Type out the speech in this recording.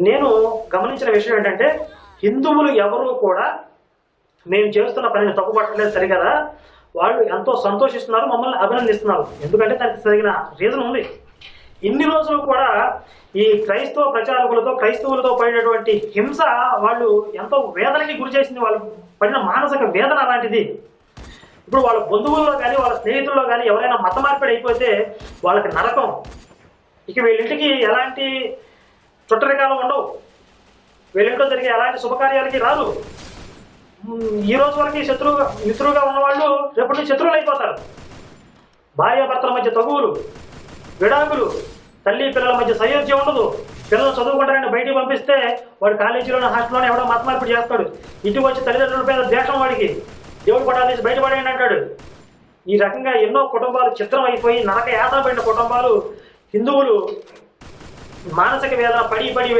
నేను గమనించిన విషయం ఏంటంటే, హిందువులు ఎవరు కూడా మేము చేస్తున్న పనిని తప్పుపట్టలేదు సరిగదా, వాళ్ళు ఎంతో సంతోషిస్తున్నారు, మమ్మల్ని అభినందిస్తున్నారు. ఎందుకంటే దానికి సరిగిన రీజన్ ఉంది. ఇన్ని రోజులు కూడా ఈ క్రైస్తవ ప్రచారకులతో క్రైస్తవులతో పడినటువంటి హింస వాళ్ళు ఎంతో వేదనకి గురి చేసింది. వాళ్ళు పడిన మానసిక వేదన అలాంటిది. ఇప్పుడు వాళ్ళ బంధువుల్లో కానీ వాళ్ళ స్నేహితుల్లో కానీ ఎవరైనా మత మార్పిడి అయిపోతే వాళ్ళకి నరకం. ఇక వీళ్ళింటికి ఎలాంటి చుట్టరికాలు ఉండవు, వీళ్ళింట్లో జరిగే ఎలాంటి శుభకార్యాలకి రాదు. ఈ రోజు వరకు మిత్రులుగా ఉన్నవాళ్ళు రేపటి నుంచి శత్రువులు అయిపోతారు. భార్యాభర్తల మధ్య తగువులు, విడాకులు, తల్లి పిల్లల మధ్య సయోధ్యం ఉండదు. పిల్లలు చదువుకుంటారని బయటికి పంపిస్తే వాడు కాలేజీలోనే హాస్టల్లోనే ఎవడో మత మార్పిడి చేస్తాడు. ఇంటికి వచ్చి తల్లిదండ్రుల మీద ద్వేషం, వాడికి దేవుడు పటాలు తీసి బయటపడేయండి అంటాడు. ఈ రకంగా ఎన్నో కుటుంబాలు చిత్రం అయిపోయి నరక యాతన పడిన కుటుంబాలు హిందువులు మానసిక వేదన పడి వీళ్ళని